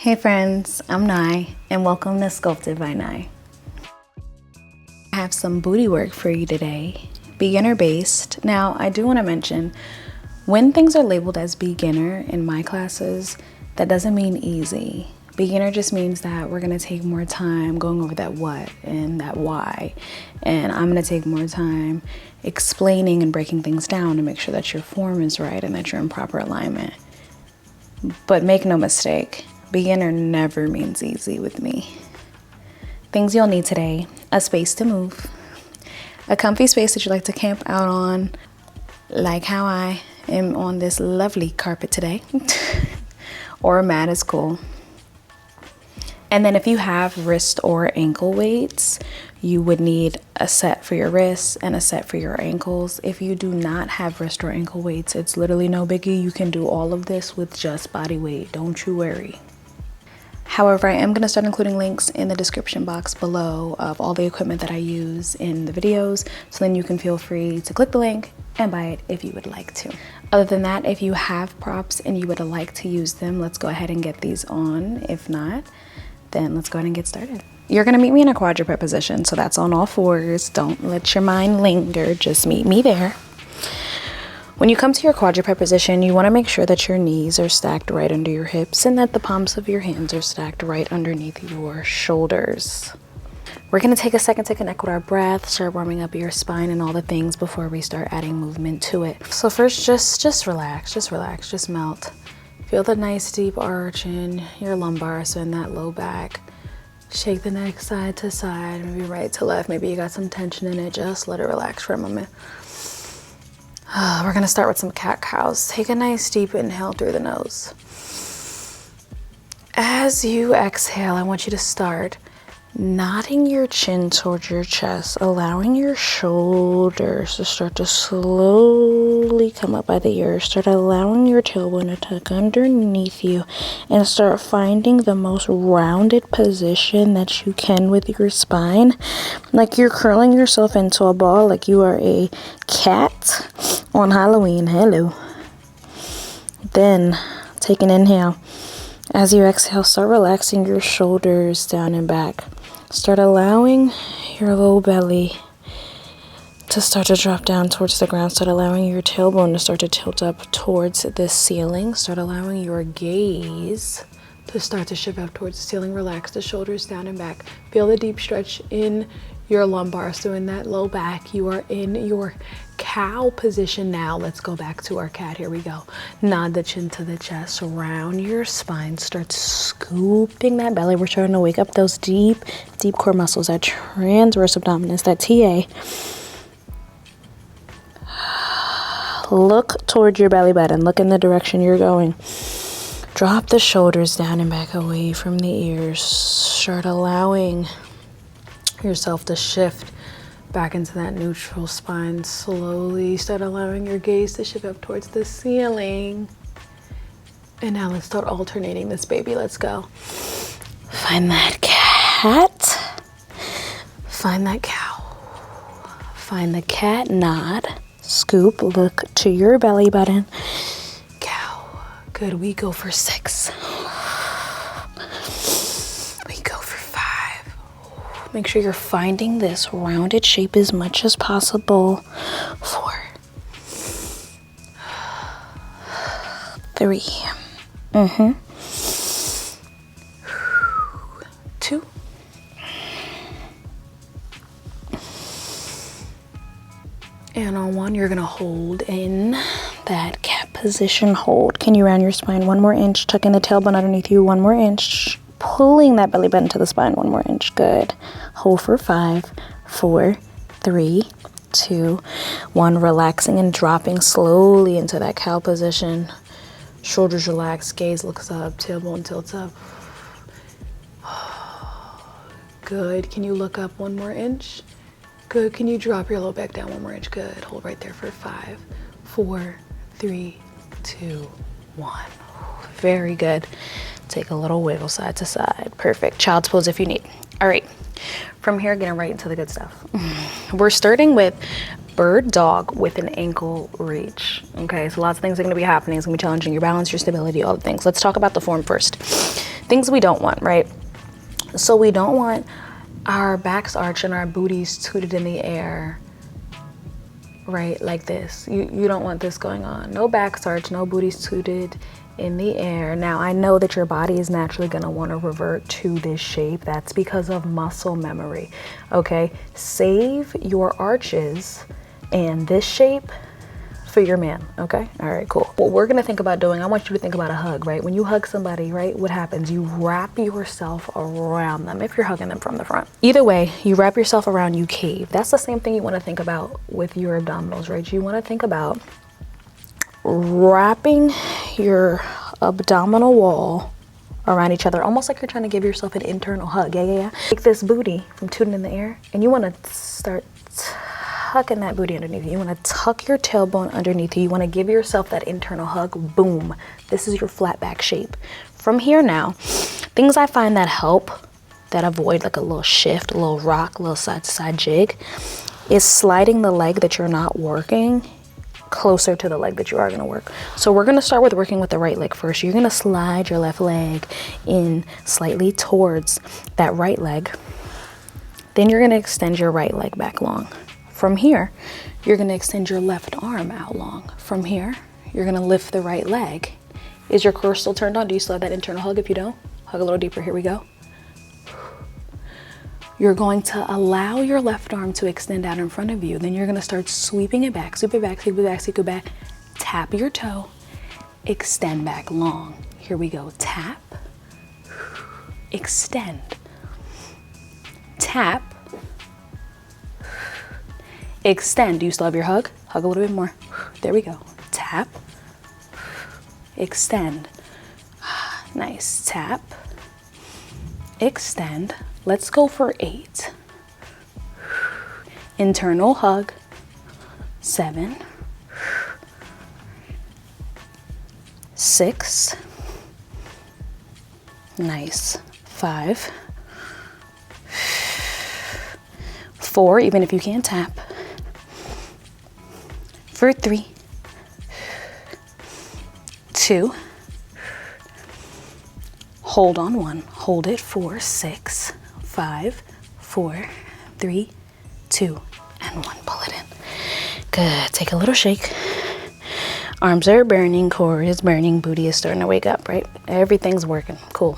Hey friends, I'm Nye and welcome to Sculpted by Nye. I have some booty work for you today, beginner based. Now I do want to mention, when things are labeled as beginner in my classes, that doesn't mean easy. Beginner just means that we're going to take more time going over that what and that why, and I'm going to take more time explaining and breaking things down to make sure that your form is right and that you're in proper alignment. But make no mistake, beginner never means easy with me. Things you'll need today: a space to move, a comfy space that you like to camp out on, like how I am on this lovely carpet today, or a mat is cool. And then if you have wrist or ankle weights, you would need a set for your wrists and a set for your ankles. If you do not have wrist or ankle weights, it's literally no biggie. You can do all of this with just body weight. Don't you worry. However, I am going to start including links in the description box below of all the equipment that I use in the videos, so then you can feel free to click the link and buy it if you would like to. Other than that, if you have props and you would like to use them, let's go ahead and get these on. If not, then let's go ahead and get started. You're going to meet me in a quadruped position, so that's on all fours. Don't let your mind linger, just meet me there. When you come to your quadruped position, you want to make sure that your knees are stacked right under your hips and that the palms of your hands are stacked right underneath your shoulders. We're going to take a second to connect with our breath, start warming up your spine and all the things before we start adding movement to it. So first, just relax, just melt. Feel the nice deep arch in your lumbar, so in that low back. Shake the neck side to side, maybe right to left. Maybe you got some tension in it. Just let it relax for a moment. We're gonna start with some cat cows. Take a nice deep inhale through the nose. As you exhale, I want you to start nodding your chin towards your chest, allowing your shoulders to start to slowly come up by the ears. Start allowing your tailbone to tuck underneath you and start finding the most rounded position that you can with your spine, like you're curling yourself into a ball, like you are a cat on Halloween. Hello. Then take an inhale. As you exhale, start relaxing your shoulders down and back. Start allowing your low belly to start to drop down towards the ground. Start allowing your tailbone to start to tilt up towards the ceiling. Start allowing your gaze to start to shift up towards the ceiling. Relax the shoulders down and back. Feel the deep stretch in your lumbar. So in that low back, you are in your cow position now. Let's go back to our cat. Here we go. Nod the chin to the chest. Round your spine. Start scooping that belly. We're starting to wake up those deep core muscles, that transverse abdominis, that TA. Look towards your belly button. Look in the direction you're going. Drop the shoulders down and back away from the ears. Start allowing yourself to shift back into that neutral spine. Slowly start allowing your gaze to shift up towards the ceiling. And now let's start alternating this baby. Let's go. Find that cat. Find that cow. Find the cat, nod. Scoop, look to your belly button. Cow. Good. We go for 6. Make sure you're finding this rounded shape as much as possible. 4, 3, 2, and on 1, you're gonna hold in that cat position. Hold. Can you round your spine 1 more inch? Tuck in the tailbone underneath you 1 more inch. Pulling that belly button to the spine 1 more inch. Good. Hold for 5, 4, 3, 2, 1. Relaxing and dropping slowly into that cow position. Shoulders relaxed, gaze looks up, tailbone tilts up. Good. Can you look up 1 more inch? Good. Can you drop your low back down 1 more inch? Good. Hold right there for 5, 4, 3, 2, 1. Very good. Take a little wiggle side to side. Perfect. Child's pose if you need. All right. From here, getting right into the good stuff. We're starting with bird dog with an ankle reach. Okay, so lots of things are going to be happening. It's going to be challenging your balance, your stability, all the things. Let's talk about the form first. things we don't want, right? So we don't want our backs arched and our booties tooted in the air, right? Like this. You don't want this going on. No backs arched, no booties tooted in the air. Now, I know that your body is naturally going to want to revert to this shape. That's because of muscle memory, okay? Save your arches and this shape for your man, okay? All right, cool. What we're gonna think about doing, I want you to think about a hug, right? When you hug somebody, right, what happens? You wrap yourself around them if you're hugging them from the front. Either way, you wrap yourself around, you cave. That's the same thing you wanna think about with your abdominals, right? You wanna think about wrapping your abdominal wall around each other, almost like you're trying to give yourself an internal hug. Yeah. Take this booty from tooting in the air, and you wanna start tucking that booty underneath you. You want to tuck your tailbone underneath you. You want to give yourself that internal hug. Boom. This is your flat back shape. From here now, things I find that help, that avoid like a little shift, a little rock, a little side to side jig, is sliding the leg that you're not working closer to the leg that you are going to work. So we're going to start with working with the right leg first. You're going to slide your left leg in slightly towards that right leg. Then you're going to extend your right leg back long. From here, you're gonna extend your left arm out long. From here, you're gonna lift the right leg. Is your core still turned on? Do you still have that internal hug? If you don't, hug a little deeper. Here we go. You're going to allow your left arm to extend out in front of you. Then you're gonna start sweeping it back, sweep it back, sweep it back, sweep it back. Tap your toe, extend back long. Here we go. Tap, extend, tap, extend. Do you still have your hug? Hug a little bit more. There we go. Tap, extend. Nice. Tap, extend. Let's go for 8. Internal hug. 7, 6. Nice. 5, 4, even if you can't tap. For 3, 2, hold on 1, hold it. 4, 6, 5, 4, 3, 2, and 1. Pull it in. Good. Take a little shake. Arms are burning, core is burning, booty is starting to wake up, right? Everything's working. Cool.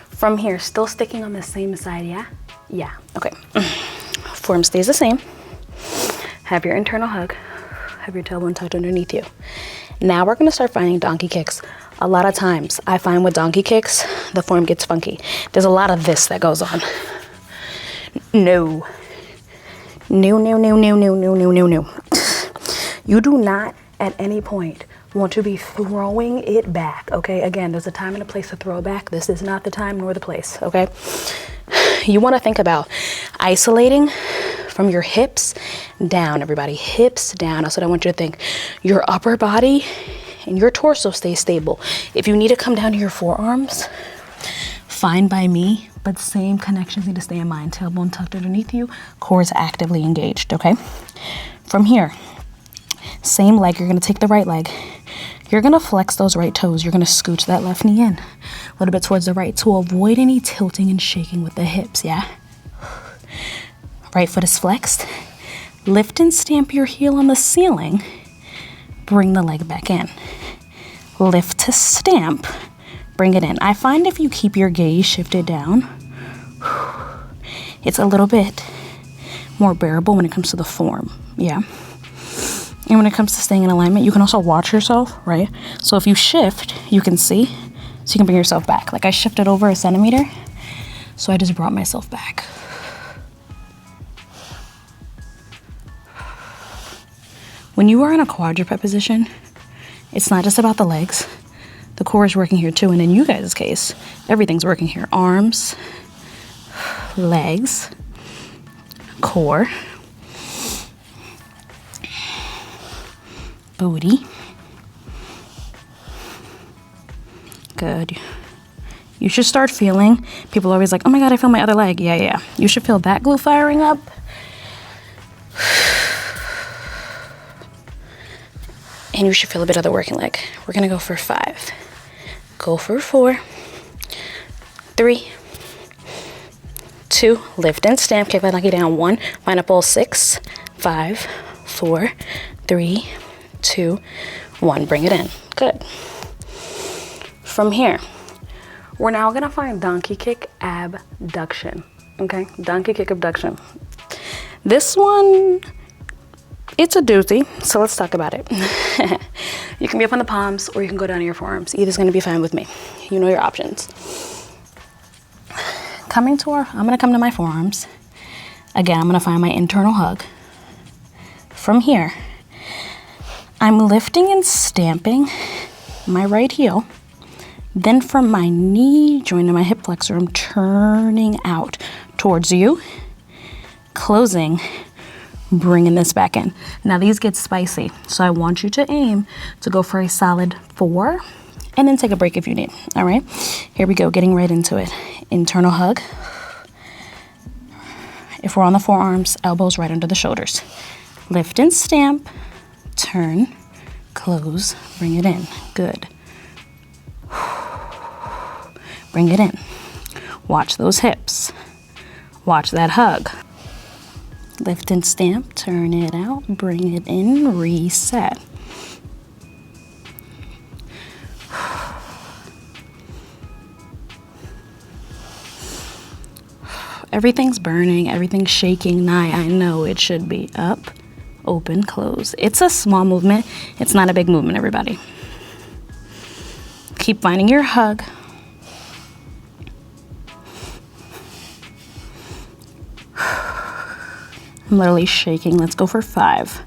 From here, still sticking on the same side, yeah? Yeah. Okay. Form stays the same. Have your internal hug. Have your tailbone tucked underneath you. Now we're going to start finding donkey kicks. A lot of times I find with donkey kicks, the form gets funky. There's a lot of this that goes on. No. You do not at any point want to be throwing it back, okay? Again, there's a time and a place to throw it back. This is not the time nor the place, okay? You want to think about isolating from your hips down, everybody. Hips down. That's what I want you to think. Your upper body and your torso stay stable. If you need to come down to your forearms, fine by me, but same connections need to stay in mind. Tailbone tucked underneath you, core is actively engaged, okay? From here, same leg, you're gonna take the right leg. You're gonna flex those right toes. You're gonna scooch that left knee in a little bit towards the right to avoid any tilting and shaking with the hips, yeah? Right foot is flexed. Lift and stamp your heel on the ceiling. Bring the leg back in. Lift to stamp. Bring it in. I find if you keep your gaze shifted down, it's a little bit more bearable when it comes to the form, yeah? And when it comes to staying in alignment, you can also watch yourself, right? So if you shift, you can see, so you can bring yourself back. Like I shifted over 1 centimeter, so I just brought myself back. When you are in a quadruped position, it's not just about the legs. The core is working here too, and in you guys' case, everything's working here. Arms, legs, core, booty. Good. You should start feeling, people are always like, oh my God, I feel my other leg. Yeah. You should feel that glute firing up. And you should feel a bit of the working leg. We're gonna go for 5, Go for 4, 3, 2, lift and stamp, kick that monkey down, 1, find a pulse, 6, 5, 4, 3, 2, 1, bring it in, good. From here, we're now gonna find donkey kick abduction, okay? Donkey kick abduction. This one, it's a doozy, so let's talk about it. You can be up on the palms or you can go down to your forearms. Either's gonna be fine with me. You know your options. I'm gonna come to my forearms. Again, I'm gonna find my internal hug. From here, I'm lifting and stamping my right heel. Then from my knee joint to my hip flexor, I'm turning out towards you, closing, bringing this back in. Now these get spicy, so I want you to aim to go for a solid 4 and then take a break if you need. All right, here we go, getting right into it. Internal hug. If we're on the forearms, elbows right under the shoulders. Lift and stamp, turn, close, bring it in. Good. Bring it in. Watch those hips. Watch that hug. Lift and stamp, turn it out, bring it in, reset. Everything's burning, everything's shaking. Nah, I know it should be up, open, close. It's a small movement. It's not a big movement, everybody. Keep finding your hug. I'm literally shaking. Let's go for 5.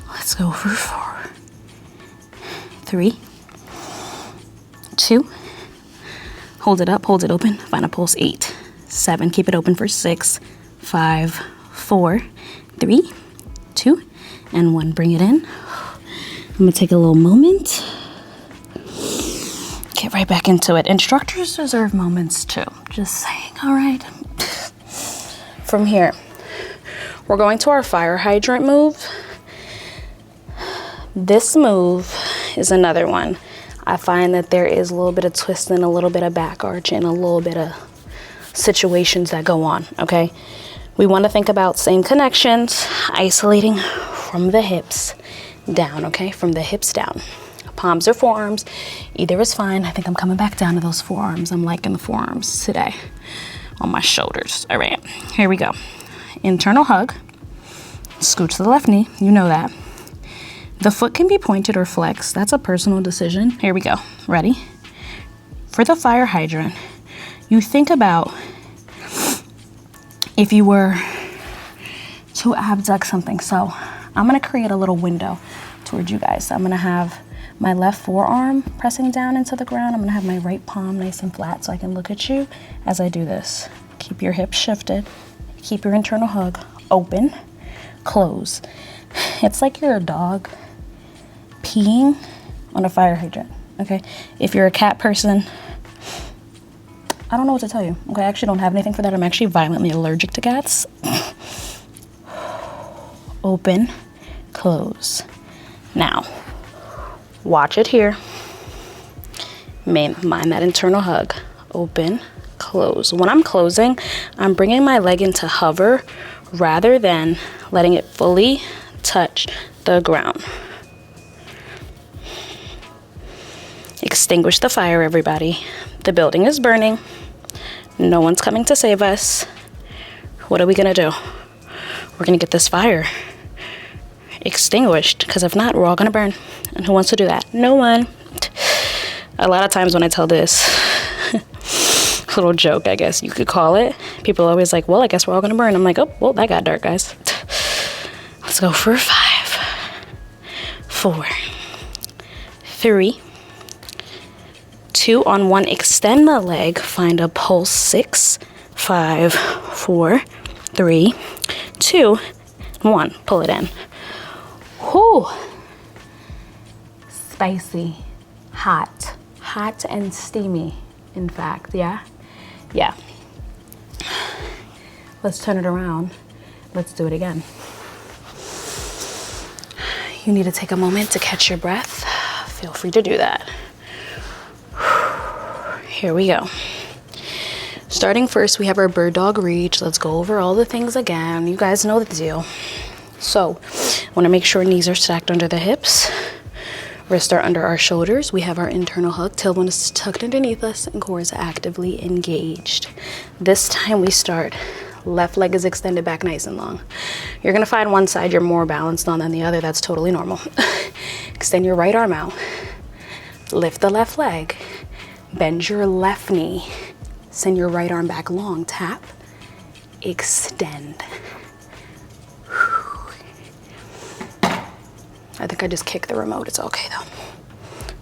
Let's go for 4. 3, 2. Hold it up, hold it open. Find a pulse, 8, 7. Keep it open for 6, 5, 4, 3, 2, and 1. Bring it in. I'm gonna take a little moment. Get right back into it. Instructors deserve moments too. Just saying, all right? From here, we're going to our fire hydrant move. This move is another one. I find that there is a little bit of twist and a little bit of back arch and a little bit of situations that go on, okay? We want to think about same connections, isolating from the hips down, okay? From the hips down. Palms or forearms, either is fine. I think I'm coming back down to those forearms. I'm liking the forearms today on my shoulders. All right, here we go. Internal hug, scoot to the left knee, you know that. The foot can be pointed or flexed. That's a personal decision. Here we go, ready? For the fire hydrant, you think about if you were to abduct something. So I'm gonna create a little window towards you guys. So I'm gonna have my left forearm pressing down into the ground. I'm gonna have my right palm nice and flat so I can look at you as I do this. Keep your hips shifted. Keep your internal hug open, close. It's like you're a dog peeing on a fire hydrant, okay? If you're a cat person, I don't know what to tell you, okay? I actually don't have anything for that. I'm actually violently allergic to cats. Open, close. Now, watch it here. Mind that internal hug. Open, close. When I'm closing, I'm bringing my leg into hover rather than letting it fully touch the ground. Extinguish the fire, everybody. The building is burning. No one's coming to save us. What are we gonna do? We're gonna get this fire extinguished, because if not, we're all gonna burn. And who wants to do that? No one. A lot of times when I tell this little joke, I guess you could call it, people are always like, well, I guess we're all gonna burn. I'm like, oh, well, that got dark, guys. Let's go for 5, 4, 3, 2 on 1. Extend the leg, find a pulse. 6, 5, 4, 3, 2, 1. Pull it in. Whew. Spicy, hot and steamy, in fact. Yeah. Let's turn it around. Let's do it again. You need to take a moment to catch your breath. Feel free to do that. Here we go. Starting first, we have our bird dog reach. Let's go over all the things again. You guys know the deal. So, want to make sure knees are stacked under the hips. Wrists are under our shoulders. We have our internal hug. Tailbone is tucked underneath us and core is actively engaged. This time we start. Left leg is extended back nice and long. You're gonna find one side you're more balanced on than the other. That's totally normal. Extend your right arm out. Lift the left leg. Bend your left knee. Send your right arm back long. Tap. Extend. I think I just kicked the remote. It's okay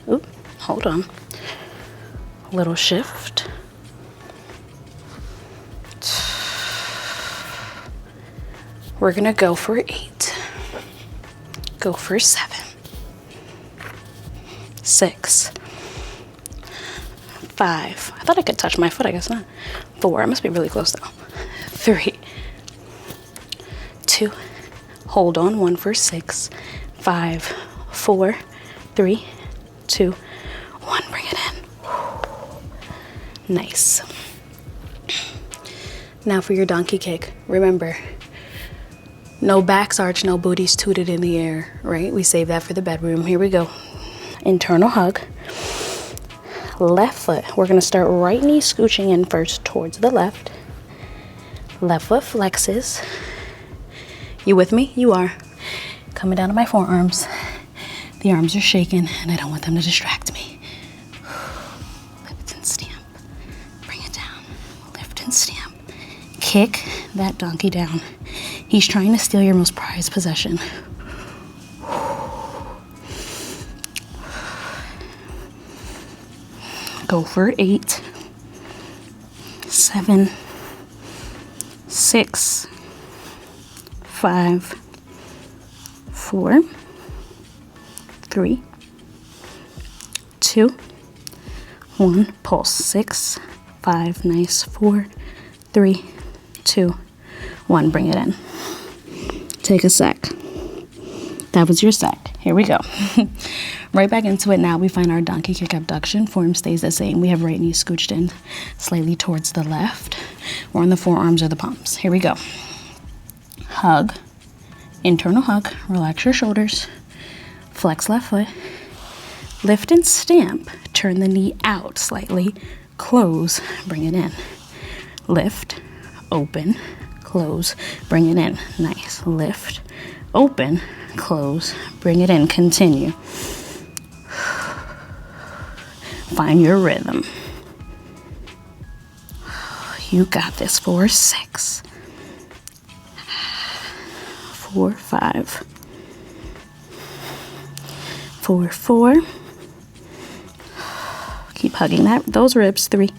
though. Oop, hold on. Little shift. We're gonna go for 8. Go for 7. 6. 5. I thought I could touch my foot, I guess not. 4, I must be really close though. 3. 2. Hold on, 1 for 6. 5, 4, 3, 2, 1. Bring it in. Nice. Now for your donkey kick. Remember, no backs arch, no booties tooted in the air, right? We save that for the bedroom. Here we go. Internal hug. Left foot. We're going to start right knee scooching in first towards the left. Left foot flexes. You with me? You are. Coming down to my forearms. The arms are shaking and I don't want them to distract me. Lift and stamp. Bring it down. Lift and stamp. Kick that donkey down. He's trying to steal your most prized possession. Go for 8. 7. 6. 5. 4. 3. 2. 1. Pulse. 6. 5. Nice. 4. 3. 2. 1. Bring it in. Take a sec. That was your sec. Here we go. Right back into it now. We find our donkey kick abduction. Form stays the same. We have right knee scooched in slightly towards the left. We're on the forearms or the palms. Here we go. Hug. Internal hug. Relax your shoulders. Flex left foot. Lift and stamp. Turn the knee out slightly. Close. Bring it in. Lift. Open. Close. Bring it in. Nice. Lift. Open. Close. Bring it in. Continue. Find your rhythm. You got this. 4, 6. 4, 5. 4, 4. Keep hugging those ribs. 3.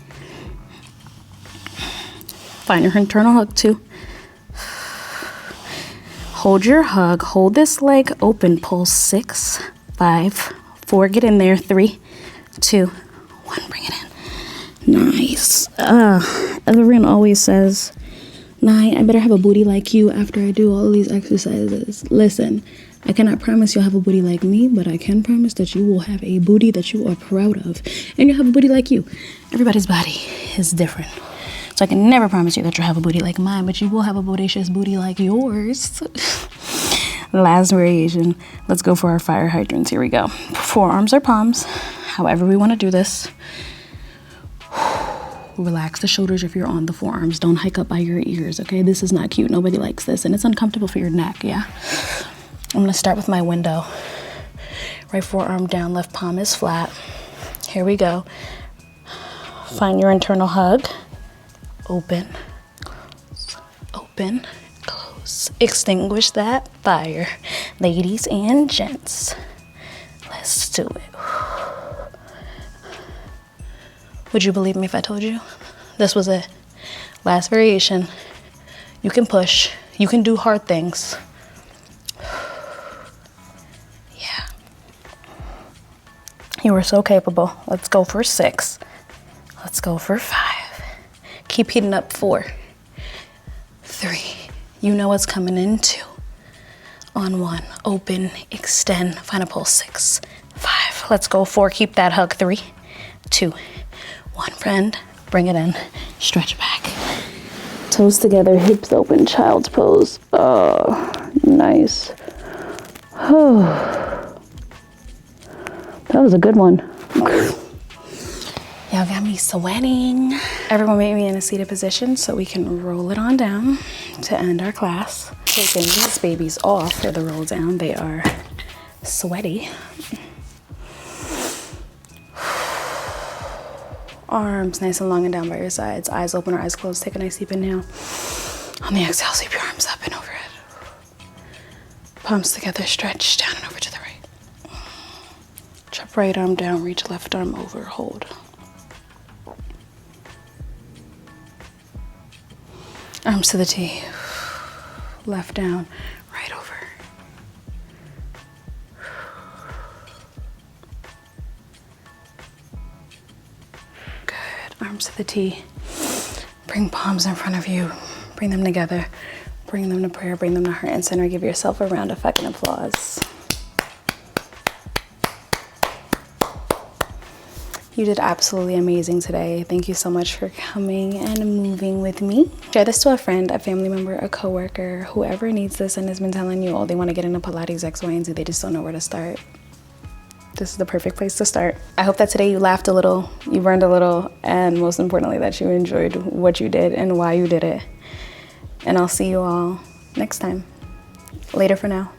Find your internal hug. 2. Hold your hug. Hold this leg open. Pull 6, 5, 4. Get in there. 3, 2, 1. Bring it in. Nice. Everyone always says, Nye, I better have a booty like you after I do all of these exercises. Listen, I cannot promise you'll have a booty like me, but I can promise that you will have a booty that you are proud of. And you'll have a booty like you. Everybody's body is different. So I can never promise you that you'll have a booty like mine, but you will have a bodacious booty like yours. Last variation. Let's go for our fire hydrants. Here we go. Forearms or palms. However we want to do this. Relax the shoulders if you're on the forearms. Don't hike up by your ears, okay? This is not cute. Nobody likes this, and it's uncomfortable for your neck, yeah? I'm gonna start with my window. Right forearm down, left palm is flat. Here we go. Find your internal hug. Open, close, open, close. Extinguish that fire. Ladies and gents, let's do it. Would you believe me if I told you? This was it. Last variation. You can push. You can do hard things. Yeah. You are so capable. Let's go for 6. Let's go for 5. Keep heating up. 4. 3. You know what's coming in. 2. On 1. Open, extend, find a pulse. 6. 5. Let's go. 4. Keep that hug. 3, 2, One friend, bring it in, stretch back. Toes together, hips open, child's pose. Oh, nice. Oh, that was a good one. Y'all got me sweating. Everyone made me in a seated position so we can roll it on down to end our class. Taking these babies off for the roll down. They are sweaty. Arms nice and long and down by your sides. Eyes open or eyes closed. Take a nice deep inhale. On the exhale, sweep your arms up and overhead. Palms together, stretch down and over to the right. Drop right arm down, reach left arm over, hold. Arms to the T. Left down, right over. Good. Arms to the T. Bring palms in front of you. Bring them together. Bring them to prayer. Bring them to heart and center. Give yourself a round of fucking applause. You did absolutely amazing today. Thank you so much for coming and moving with me. Share this to a friend, a family member, a coworker, whoever needs this and has been telling you, oh, they want to get into Pilates X, Y, and Z. They just don't know where to start. This is the perfect place to start. I hope that today you laughed a little, you learned a little, and most importantly, that you enjoyed what you did and why you did it. And I'll see you all next time. Later for now.